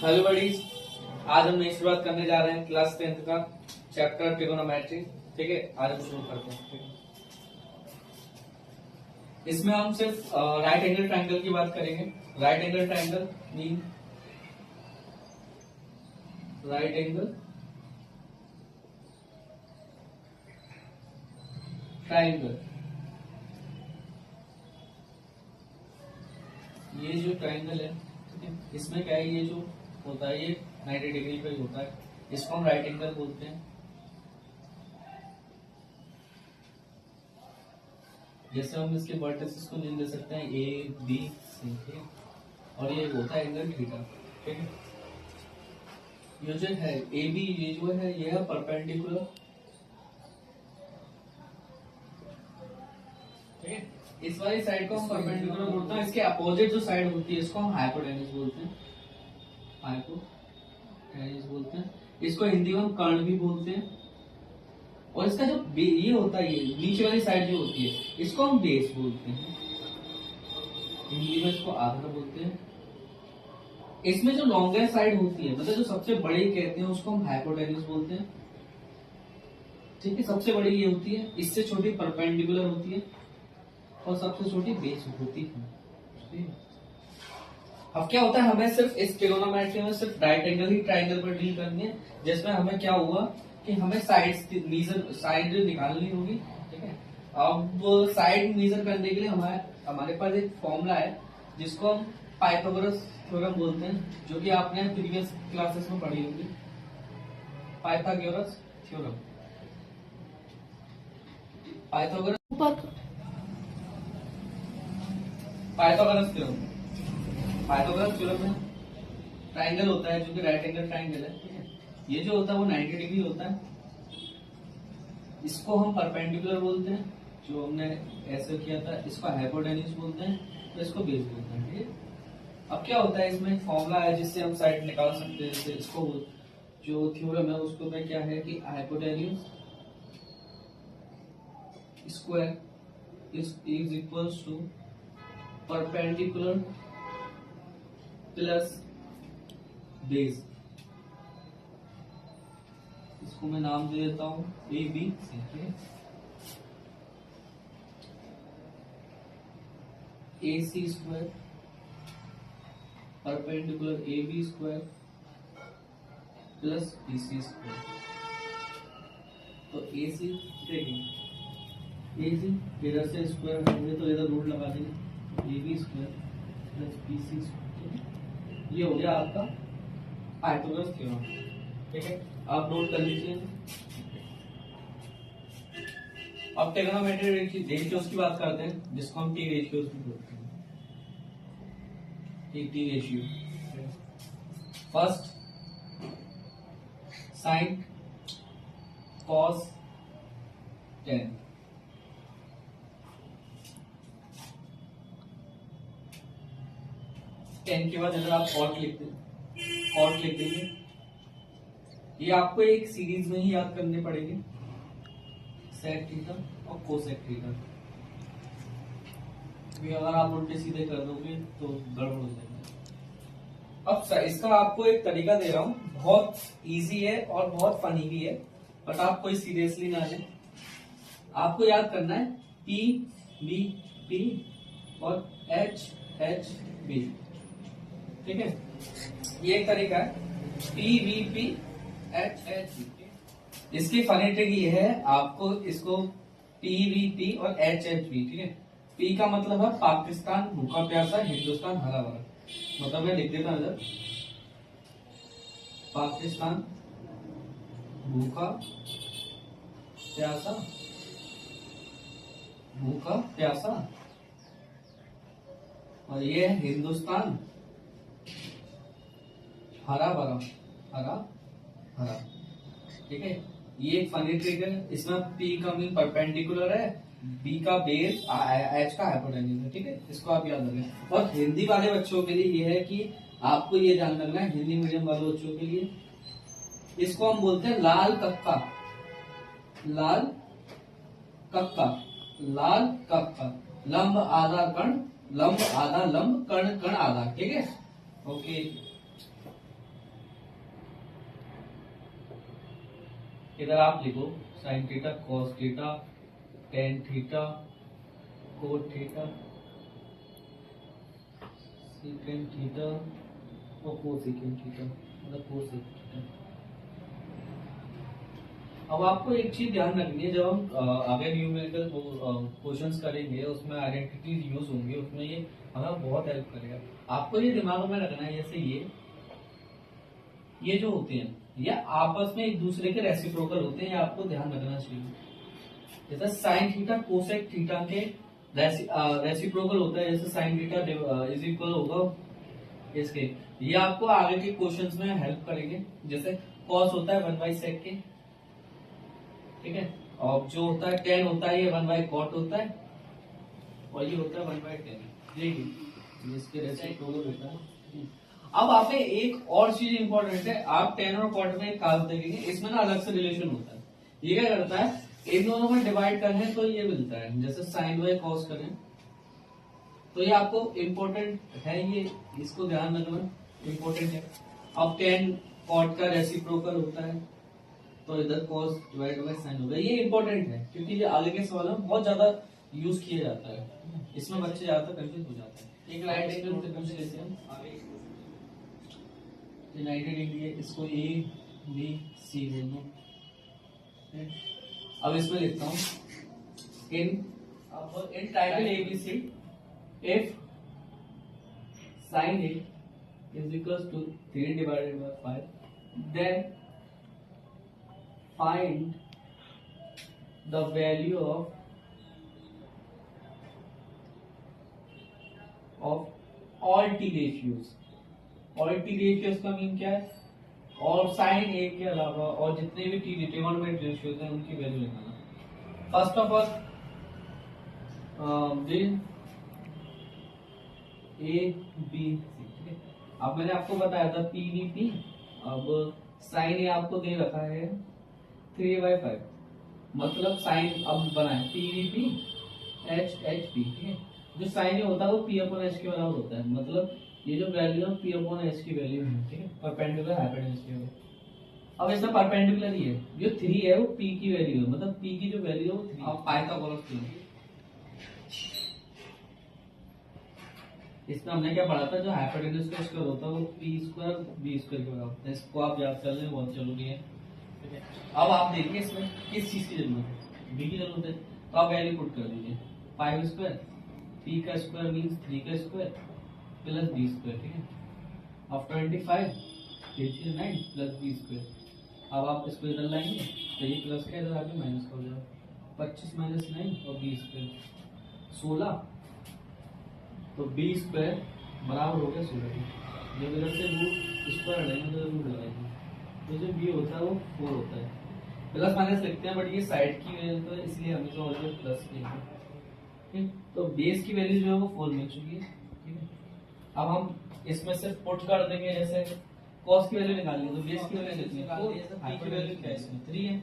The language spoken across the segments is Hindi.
हेलो बडीज, आज हम नई शुरुआत करने जा रहे हैं क्लास 10th का चैप्टर ट्रिगोनोमेट्री। ठीक है, आज हम शुरू करते हैं। ठीक है, इसमें हम सिर्फ राइट एंगल ट्रायंगल की बात करेंगे। Right angle triangle mean right angle triangle. ये जो ट्रायंगल है, ठीक है, इसमें क्या है, ये जो होता है ये 90 डिग्री पे होता है, इसको हम राइट एंगल बोलते हैं। जैसे हम इसके वर्टिसेस को नेम दे सकते हैं ए बी सी, ठीक है, और ये होता है एंगल थीटा। ठीक है, ये जो है ए बी, ये जो है ये है परपेंडिकुलर। ठीक है, इस वाली साइड को हम परपेंडिकुलर बोलते हैं, इसके अपोजिट जो साइड होती है इसको हम हाइपोटेन्यूज बोलते हैं। हाइपोटेन्यूज बोलते हैं, इसको हिंदी में हम कर्ण भी बोलते हैं। और इसका जो ये होता है, ये नीचे वाली साइड जो होती है इसको हम बेस बोलते हैं, हिंदी में इसको आधार बोलते हैं। इसमें जो लॉन्गेस्ट साइड होती है, मतलब जो सबसे बड़ी कहते हैं, उसको हम हाइपोटेन्यूज बोलते हैं। ठीक है, सबसे बड़ी ये होती है, इससे छोटी परपेंडिकुलर होती है और सबसे छोटी बेस होती है। अब क्या होता है, हमें सिर्फ इस ट्रिगोनोमेट्री में सिर्फ राइट एंगल ही ट्रायंगल पर डील करनी है, जिसमें हमें क्या हुआ कि हमें साइड निकालनी होगी। ठीक है, अब साइड मेजर करने के लिए हमारे पास एक फॉर्मूला है जिसको हम पाइथागोरस थ्योरम बोलते हैं, जो कि आपने प्रीवियस क्लासेस में पढ़ी होगी। पाइथागोरस थ्योरम, पाइथागोरस थ्योरम में ट्राइंगल होता है जो कि राइट एंगल ट्राइंगल है। ठीक है, ये जो होता है वो 90 डिग्री होता है, इसको हम परपेंडिकुलर बोलते हैं, जो हमने ऐसे किया था, इसको हाइपोटेन्यूज बोलते हैं, तो इसको बेस बोलते हैं। ठीक है, अब क्या होता है, इसमें एक फॉर्मूला है जिससे हम साइड निकाल सकते हैं। जैसे इसको जो थ्योरम है उसको में क्या है कि hypotenuse square is equals to perpendicular plus base. इसको मैं नाम दे देता हूं A B C. A C square perpendicular A B square plus B C square. तो ए सी देखिए, ए सी इधर से स्क्वायर होंगे तो इधर रूट लगा देंगे, A B square plus B C square. ये हो गया आपका पाइथागोरस थ्योरम। ठीक है, आप नोट कर लीजिए। अब ट्रिगोनोमेट्री रेशियोज की बात करते हैं, जिसको हम टी रेशियोज भी बोलते हैं। T ratio, first sine cos tan. Ten के बाद अगर आप कॉट लिख देंगे, ये आपको एक सीरीज में ही याद करने पड़ेंगे, सेक थीटा और कोसेक थीटा। अगर आप उल्टे सीधे कर दोगे तो गड़बड़ हो जाएगा। अब इसका आपको एक तरीका दे रहा हूं, बहुत इजी है और बहुत फनी भी है, बट आप कोई सीरियसली ना लें। आपको याद करना है पी बी पी और एच एच बी। ठीक है, ये एक तरीका है, P V P H H B. इसकी फनी ट्रिक ये है, आपको इसको पी वी पी और एच एच बी। ठीक है, पी का मतलब है पाकिस्तान भूखा प्यासा, हिंदुस्तान हरा भरा। मतलब मैं लिख देता हूं इधर, पाकिस्तान भूखा प्यासा, और ये है हिंदुस्तान हरा भरा। ठीक है, ये एक फनी ट्रिक है। इसमें पी का मीन परपेंडिकुलर है, बी का बेस, एच का हाइपोटेन्यूज है। ठीक है, इसको आप याद रखें। और हिंदी वाले बच्चों के लिए ये है कि आपको ये ध्यान रखना है, हिंदी मीडियम वाले बच्चों के लिए इसको हम बोलते हैं लाल कक्का। लंब आधा कर्ण, लंब आधा लंब, कर्ण कर्ण आधा। ठीक है, ओके। इधर आप लिखो sine theta cos theta tan theta cot theta second theta और कोसेकेंड थीटा मतलब कोसेक थीटा। अब आपको एक चीज ध्यान रखनी है, जब हम आगे न्यूमेरिकल क्वेश्चंस करेंगे उसमें आइडेंटिटीज यूज होंगी, उसमें ये हमें बहुत हेल्प करेगा। आपको ये दिमाग में रखना है, जैसे ये जो होते हैं ये आपस में एक दूसरे के रेसिप्रोकल होते हैं, ये आपको ध्यान रखना चाहिए। जैसे साइन थीटा कोसेक थीटा के रेसिप्रोकल होता है, जैसे साइन थीटा इज इक्वल होगा इसके, ये आपको आगे के क्वेश्चंस में हेल्प करेंगे। जैसे कॉस होता है 1/sec के, ठीक है, और जो होता है टेन होता है ये 1/cot होता है, और ये होता है 1/tan, ये इसके रेसिप्रोकल होता है। अब आप में एक और चीज इंपॉर्टेंट है, आप टेन और कॉट में एक काज देखेंगे, इसमें ना अलग से रिलेशन होता है। ये क्या करता है, इन दोनों में डिवाइड करें तो ये मिलता है, जैसे साइन बाय कॉस करें तो ये आपको इम्पोर्टेंट है, ये इसको ध्यान रखना इम्पोर्टेंट है। अब टेन कॉट का रेसिप्रोकल होता है तो इधर कॉस डिवाइड बाय साइन होगा, ये इम्पोर्टेंट है क्योंकि ये आगे के सवाल में बहुत ज्यादा यूज किया जाता है, इसमें बच्चे ज्यादातर कंफ्यूज हो जाते हैं। एक राइट एंगल से पूछ लेते हैं आगे, यूनाइटेड इंडिया, इसको ए बी सी बोल दो। अब इसमें लिखता हूं in triangle ABC if sin A is equals to 3 divided by 5, then find the value of all t ratios। all t ratios का मीन क्या है, और साइन ए के अलावा और जितने भी टी ट्रिगोनोमेट्रिक रेशियोज हैं उनकी वैल्यू निकालना। First of all A B C, ठीक है। अब मैंने आपको बताया था पीवीपी, अब साइन ए आपको दे रखा है 3/5, मतलब साइन अब बनाए पीवीपी एच एच पी, ठीक है। जो साइन ए होता है वो पी अपॉन एच के बराबर होता है, मतलब ये जो वैल्यू है पी अपॉन एच की वैल्यू है, ठीक है, परपेंडिकुलर हाइपोटेन्यूज की वैल्यू। अब इसमें परपेंडिकुलर ही है, जो 3 है वो पी की वैल्यू है, मतलब पी की जो वैल्यू है वो 3। अब पाइथागोरस थ्योरम, इसमें हमने क्या पढ़ा था, जो हाइपोटेन्यूज का स्क्वायर होता है वो पी स्क्वायर बी स्क्वायर के बराबर होता है, इसको आप याद कर लें, बहुत जरूरी है, ठीक है। अब आप देखिए इसमें किस चीज की जरूरत है, बी की जरूरत है, तो आप वैल्यू पुट कर दीजिए 5 स्क्वायर, पी का स्क्वायर मीन्स 3 का स्क्वायर प्लस बी स्क्वायर, ठीक है। अब 25 9 प्लस बी स्क्वायर, अब आप इसको इधर लाएंगे तो ये प्लस का इधर आके माइनस का हो जाएगा, 25 माइनस 9 और बी स्क्वायर 16, तो बी स्क्वायर बराबर हो गया 16। जब इधर से रूट स्क्वायर हटाएंगे तो रूट लगाएंगे, तो जो बी होता है वो 4 होता है। प्लस माइनस लिखते हैं बट ये साइड की वैल्यू तो इसलिए हमेशा ऑलवेज प्लस लिखेंगे, ठीक। तो बेस की वैल्यू जो है वो 4 मिल चुकी है, ठीक है। अब हम इसमें से पुट कर देंगे, जैसे कॉस की वैल्यू निकालनी है तो बेस की वैल्यू कितनी है 4, हाई की वैल्यू क्या है इसमें 3 है,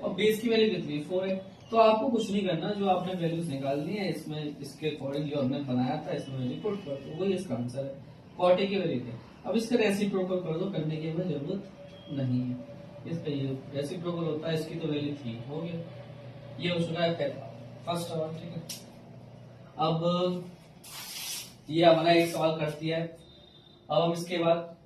और बेस की वैल्यू कितनी है 4 है। तो आपको कुछ नहीं करना, जो आपने वैल्यूज निकालनी है इसमें इसके अकॉर्डिंग जो हमने बनाया था इसमें वैल्यू पुट कर दो, वही इसका आंसर है, 40 की वैल्यू थी। अब इसका रेसिप्रोकल कर दो, करने की हमें जरूरत नहीं है, इसका ये रेसिप्रोकल होता है, इसकी तो वैल्यू 3 हो गया, ये हो चुका है फर्स्ट सवाल, ठीक है। अब ये हमारा एक सवाल कर दिया है, अब हम इसके बाद